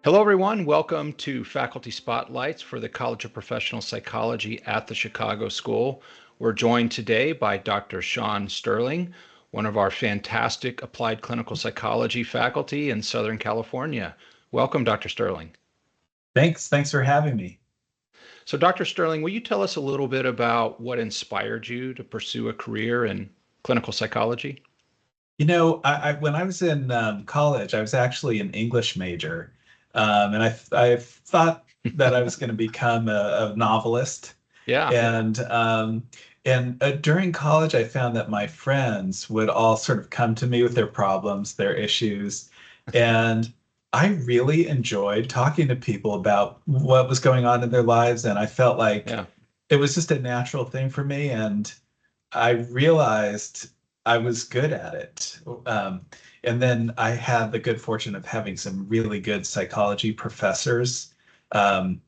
Hello, everyone. Welcome to Faculty Spotlights for the College of Professional Psychology at the Chicago School. We're joined today by Dr. Sean Sterling, one of our fantastic applied clinical psychology faculty in Southern California. Welcome, Dr. Sterling. Thanks for having me. So, Dr. Sterling, will you tell us a little bit about what inspired you to pursue a career in clinical psychology? When I was in college, I was actually an English major, and I thought that I was going to become a novelist. Yeah. And during college, I found that my friends would all sort of come to me with their problems, their issues, and I really enjoyed talking to people about what was going on in their lives, and I felt like Yeah. it was just a natural thing for me, and I realized I was good at it. And then I had the good fortune of having some really good psychology professors. Um,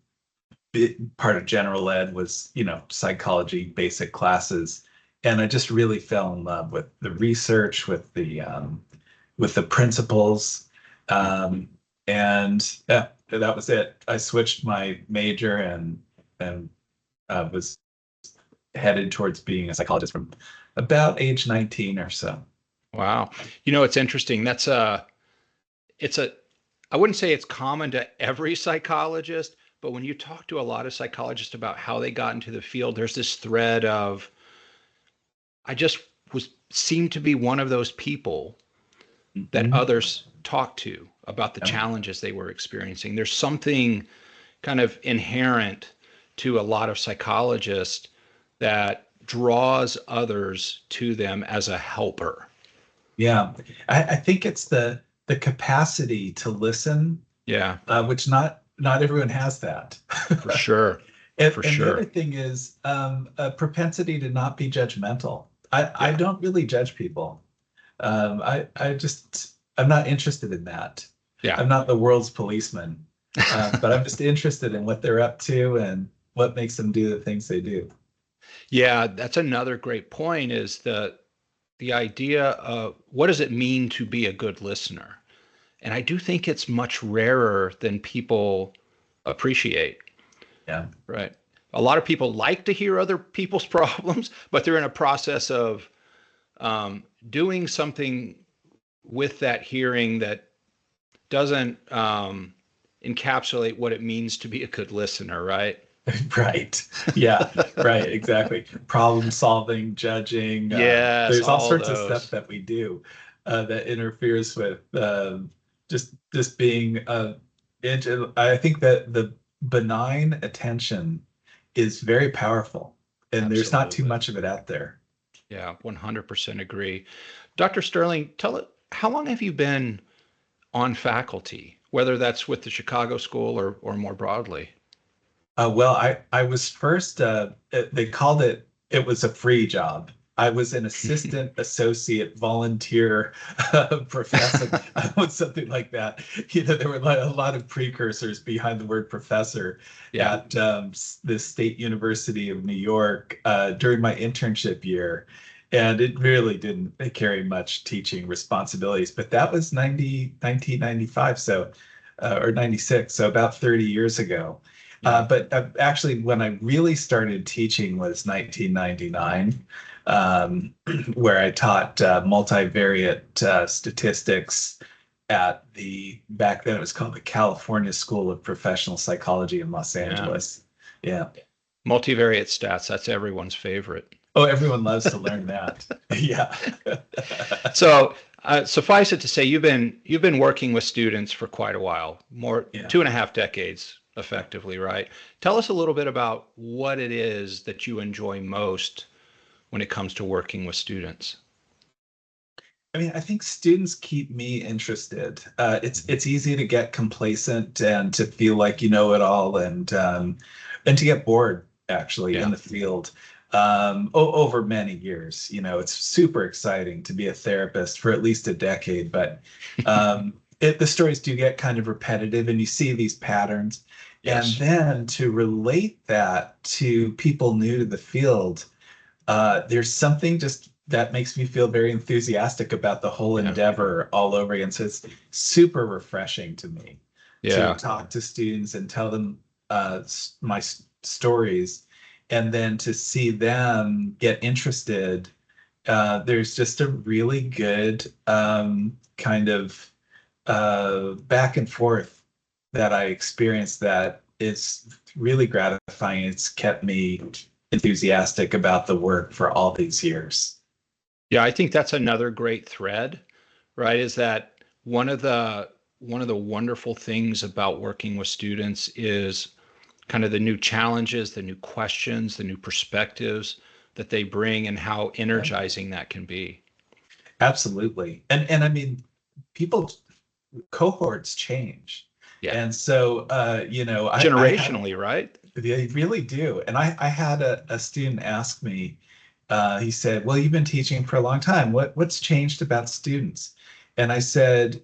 Part of general ed was, psychology basic classes. And I just really fell in love with the research, with the principles. And yeah, that was it. I switched my major and was headed towards being a psychologist from about age 19 or so. Wow. It's interesting. It's I wouldn't say it's common to every psychologist, but when you talk to a lot of psychologists about how they got into the field, there's this thread of, I just seemed to be one of those people that Mhm. others talk to about the Yeah. challenges they were experiencing. There's something kind of inherent to a lot of psychologists that draws others to them as a helper. Yeah. I think it's the capacity to listen, Yeah, which not everyone has that. for sure. For And the other sure. thing is a propensity to not be judgmental. I Yeah. don't really judge people. I'm not interested in that. Yeah. I'm not the world's policeman, but I'm just interested in what they're up to and what makes them do the things they do. Yeah, that's another great point is the idea of what does it mean to be a good listener? And I do think it's much rarer than people appreciate, Yeah. right? A lot of people like to hear other people's problems, but they're in a process of doing something with that hearing that doesn't encapsulate what it means to be a good listener, right? Right. Yeah. Right. Exactly. Problem solving, judging. Yes, There's all all sorts of stuff those. that we do that interferes with just being. I think that the benign attention is very powerful, and there's not too Absolutely. much of it out there. Yeah, 100% agree. Dr. Sterling, tell it, how long have you been on faculty, whether that's with the Chicago School or more broadly? Well, I was first, they called it, it was a free job. I was an assistant associate volunteer professor, something like that. There were a lot of precursors behind the word professor Yeah. at the State University of New York during my internship year. And it really didn't carry much teaching responsibilities, but that was 1995, so, or 96, so about 30 years ago. Yeah. But actually, when I really started teaching was 1999, um, where I taught multivariate statistics at back then it was called the California School of Professional Psychology in Los Yeah. Angeles. Yeah. Multivariate stats, that's everyone's favorite. Oh, everyone loves to learn that. Yeah. So suffice it to say, you've been working with students for quite a while, more Yeah. 2.5 decades, effectively, right? Tell us a little bit about what it is that you enjoy most when it comes to working with students. I mean, I think students keep me interested. It's easy to get complacent and to feel like you know it all, and to get bored actually in Yeah. the field. Over many years, it's super exciting to be a therapist for at least a decade, but the stories do get kind of repetitive, and you see these patterns, and Yes. then to relate that to people new to the field, there's something just that makes me feel very enthusiastic about the whole Yeah. endeavor all over again. So it's super refreshing to me. to Yeah. talk to students and tell them my stories, and then to see them get interested. There's just a really good kind of back and forth that I experienced that is really gratifying. It's kept me enthusiastic about the work for all these years. Yeah, I think that's another great thread, right? Is that one of the wonderful things about working with students is kind of the new challenges, the new questions, the new perspectives that they bring and how Yeah, energizing that can be. absolutely. And I mean, people cohorts change. Yeah. And so I had Generationally, right? they really do. And I had a student ask me, he said, well, you've been teaching for a long time. What's changed about students? And I said,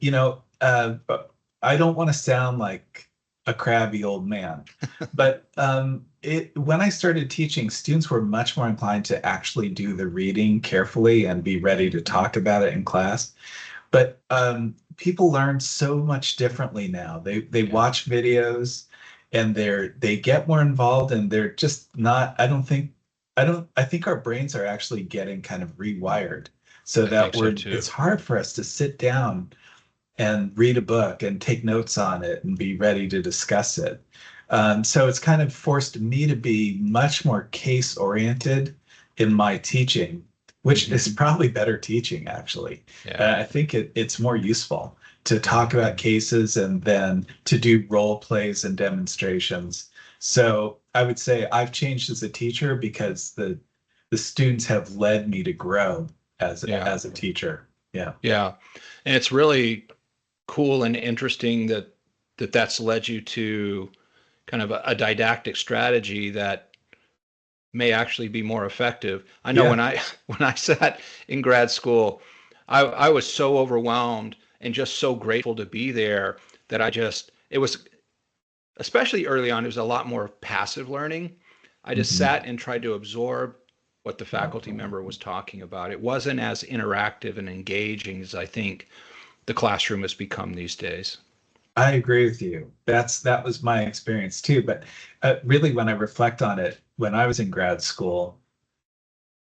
I don't want to sound like a crabby old man, but when I started teaching, students were much more inclined to actually do the reading carefully and be ready to talk about it in class. But people learn so much differently now. They Yeah, watch videos and they get more involved, and they're just not, I think our brains are actually getting kind of rewired so I think that so it's too. hard for us to sit down and read a book and take notes on it and be ready to discuss it. So it's kind of forced me to be much more case oriented in my teaching, which Hmm. is probably better teaching, actually. Yeah, I think it's more useful to yeah. talk about cases and then to do role plays and demonstrations. So I would say I've changed as a teacher because the students have led me to grow Yeah, as a teacher. Yeah. yeah. And it's really cool and interesting that's led you to kind of a didactic strategy that may actually be more effective. I know Yeah. when I when I sat in grad school, I was so overwhelmed and just so grateful to be there that it was, especially early on, it was a lot more passive learning. I just Mhm. sat and tried to absorb what the faculty member was talking about. It wasn't as interactive and engaging as I think the classroom has become these days. I agree with you. That was my experience too. But really, when I reflect on it, when I was in grad school,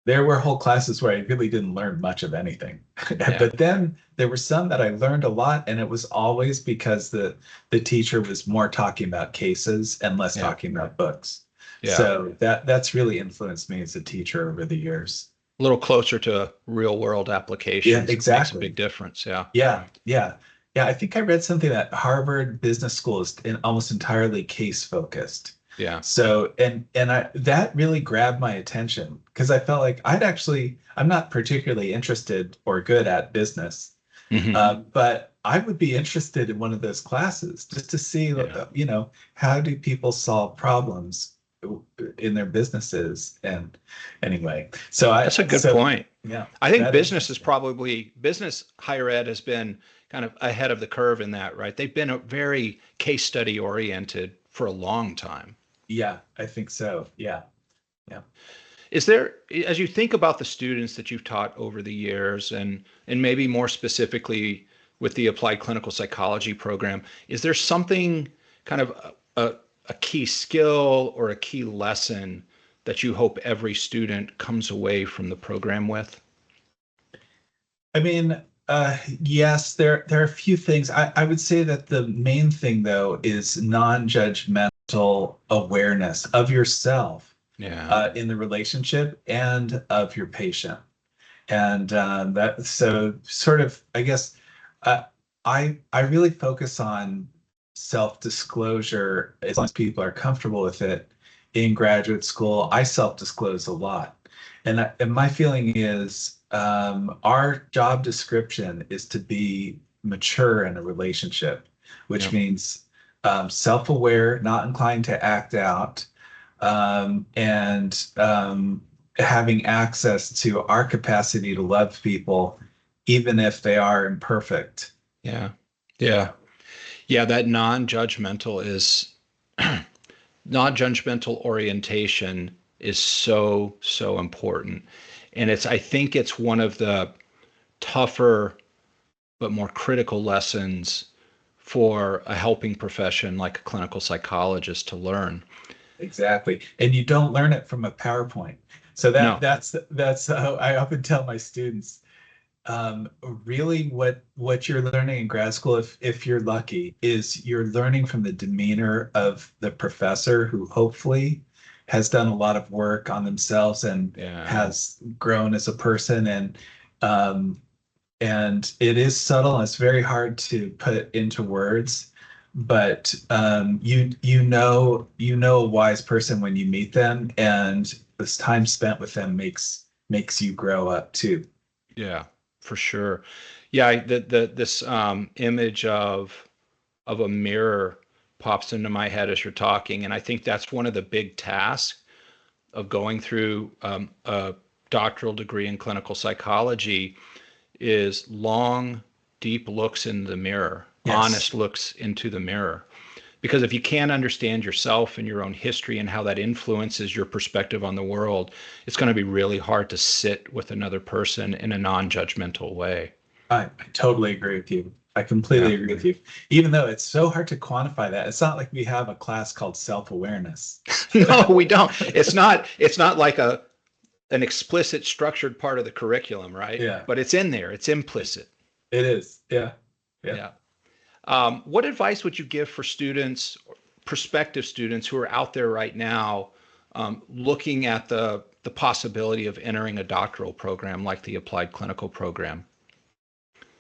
there were whole classes where I really didn't learn much of anything. Yeah, But then there were some that I learned a lot, and it was always because the teacher was more talking about cases and less yeah, talking about books. yeah. So that's really influenced me as a teacher over the years. A little closer to real world Yeah, applications makes a big exactly. difference. Yeah, Yeah, yeah. Yeah, I think I read something that Harvard Business School is almost entirely case focused. yeah. So, and I that really grabbed my attention because I felt like I'm not particularly interested or good at business, Hmm. but I would be interested in one of those classes just to see, Yeah. how do people solve problems in their businesses? And anyway, That's a good so point. yeah, I think that business is interests me. probably business higher ed has been kind of ahead of the curve in that, right? They've been a very case study oriented for a long time. Yeah, I think so. Yeah. Yeah. Is there, as you think about the students that you've taught over the years and maybe more specifically with the applied clinical psychology program, is there something kind of a key skill or a key lesson that you hope every student comes away from the program with? I mean, yes, there are a few things. I would say that the main thing though is non-judgmental awareness of yourself Yeah. in the relationship and of your patient. And that so sort of, I guess, uh, I really focus on self-disclosure as long as people are comfortable with it. In graduate school, I self-disclose a lot, and my feeling is our job description is to be mature in a relationship, which Yeah. means self-aware, not inclined to act out, and having access to our capacity to love people, even if they are imperfect. Yeah. Yeah. Yeah. Yeah. That non-judgmental is non-judgmental orientation is so, so important. And I think it's one of the tougher but more critical lessons for a helping profession like a clinical psychologist to learn. Exactly. And you don't learn it from a PowerPoint. So No. that's how I often tell my students, really what you're learning in grad school, if you're lucky, is you're learning from the demeanor of the professor who hopefully has done a lot of work on themselves and Yeah. has grown as a person. Um, and it is subtle and it's very hard to put into words, but you know a wise person when you meet them, and this time spent with them makes you grow up too. Yeah, for sure. Yeah, the this image of a mirror pops into my head as you're talking, and I think that's one of the big tasks of going through a doctoral degree in clinical psychology is long, deep looks in the mirror, honest Yes. looks into the mirror. Because if you can't understand yourself and your own history and how that influences your perspective on the world, it's going to be really hard to sit with another person in a non-judgmental way. I totally agree with you. I Yeah. completely agree with you. Even though it's so hard to quantify that, it's not like we have a class called self-awareness. No, we don't. It's not like an explicit structured part of the curriculum, right? Yeah, But it's in there. It's implicit. it is. Yeah. Yeah. Yeah. What advice would you give for students, prospective students who are out there right now, looking at the possibility of entering a doctoral program like the applied clinical program?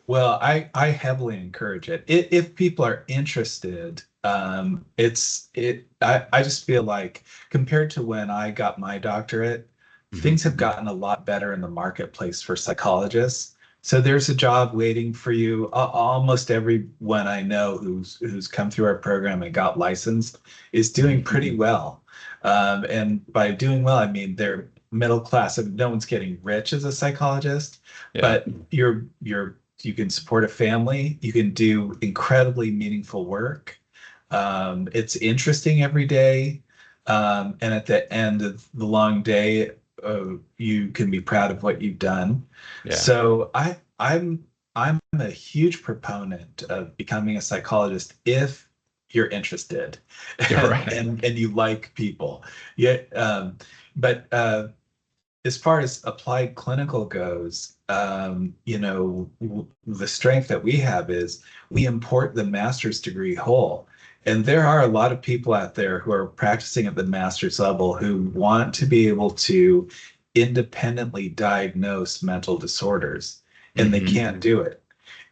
Well, I heavily encourage it. If people are interested, I just feel like compared to when I got my doctorate, Hmm. things have gotten a lot better in the marketplace for psychologists. So there's a job waiting for you. Almost everyone I know who's come through our program and got licensed is doing Hmm. pretty well. And by doing well, I mean they're middle class. And no one's getting rich as a psychologist, Yeah. but you can support a family. You can do incredibly meaningful work. It's interesting every day. And at the end of the long day, you can be proud of what you've done. Yeah. So I'm a huge proponent of becoming a psychologist if you're interested You're and right. and you like people. Yeah, but as far as applied clinical goes, the strength that we have is we import the master's degree whole. And there are a lot of people out there who are practicing at the master's level who want to be able to independently diagnose mental disorders, and they Hmm. can't do it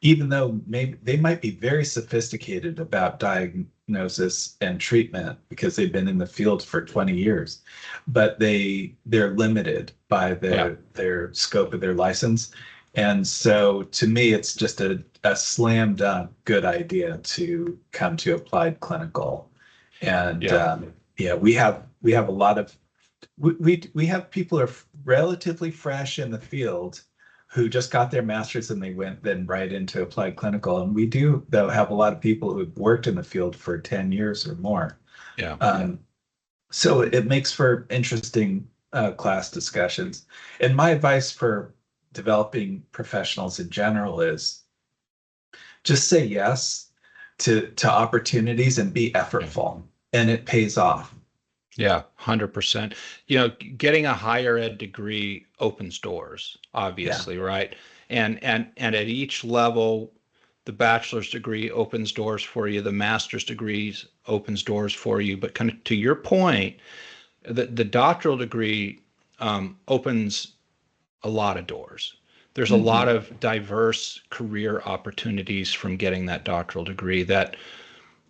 even though maybe they might be very sophisticated about diagnosis and treatment because they've been in the field for 20 years, but they're limited by Yeah. their scope of their license. And so to me, it's just a slam dunk good idea to come to applied clinical. And Yeah. yeah, we have a lot of we have people who are relatively fresh in the field who just got their master's and they went then right into applied clinical. And we do, though, have a lot of people who've worked in the field for 10 years or more. Yeah. So it makes for interesting class discussions. And my advice for developing professionals in general is just say yes to opportunities and be Yeah. effortful, and it pays off. Yeah, 100%. Getting a higher ed degree opens doors, Yeah, obviously, right? And at each level, the bachelor's degree opens doors for you, the master's degrees opens doors for you. But kind of to your point, the doctoral degree opens a lot of doors. There's a lot hmm, of diverse career opportunities from getting that doctoral degree that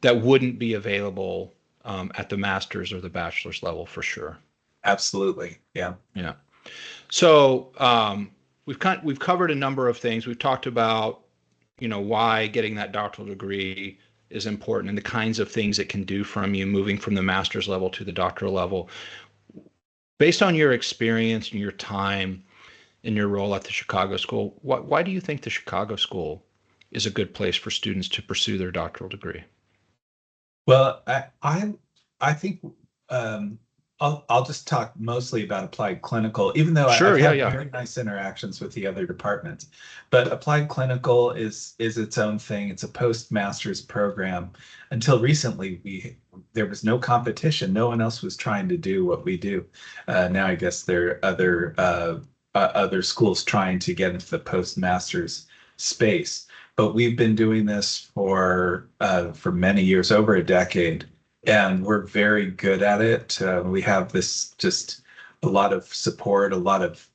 wouldn't be available at the master's or the bachelor's level for sure. absolutely. Yeah. Yeah. So we've covered a number of things. We've talked about why getting that doctoral degree is important and the kinds of things it can do from you moving from the master's level to the doctoral level. Based on your experience and your time in your role at the Chicago School, why do you think the Chicago School is a good place for students to pursue their doctoral degree? Well, I think um, I'll just talk mostly about applied clinical, even though Sure, I've yeah, had yeah. very nice interactions with the other departments. But applied clinical is its own thing. It's a postmaster's program. Until recently, we there was no competition. No one else was trying to do what we do. Now I guess there are other schools trying to get into the postmaster's space. But we've been doing this for many years, over a decade, and we're very good at it. We have this just a lot of support, a lot of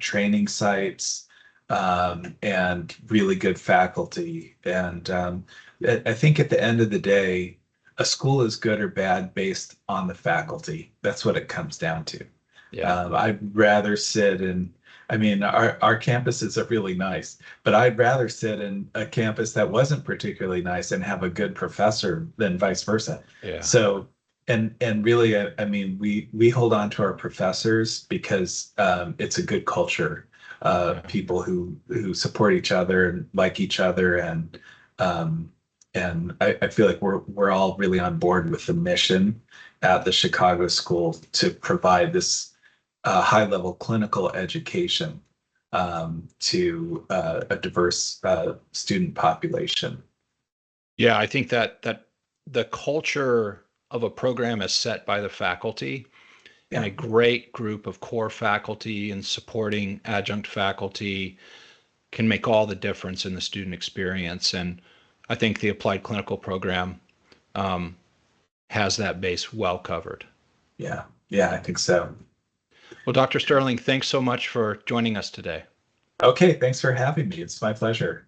training sites, and really good faculty. And I think at the end of the day, a school is good or bad based on the faculty. That's what it comes down to. Yeah. I'd rather sit in, I mean, our campuses are really nice, but I'd rather sit in a campus that wasn't particularly nice and have a good professor than vice versa. Yeah. So, and really, I mean, we hold on to our professors because it's a good culture. Yeah. People who support each other and like each other, um, and I feel like we're all really on board with the mission at the Chicago School to provide this high level clinical education to a diverse student population. Yeah, I think that the culture of a program is set by the faculty, and Yeah, a great group of core faculty and supporting adjunct faculty can make all the difference in the student experience. And I think the applied clinical program um, has that base well covered. yeah, yeah, I think so. Well, Dr. Sterling, thanks so much for joining us today. Okay, thanks for having me. It's my pleasure.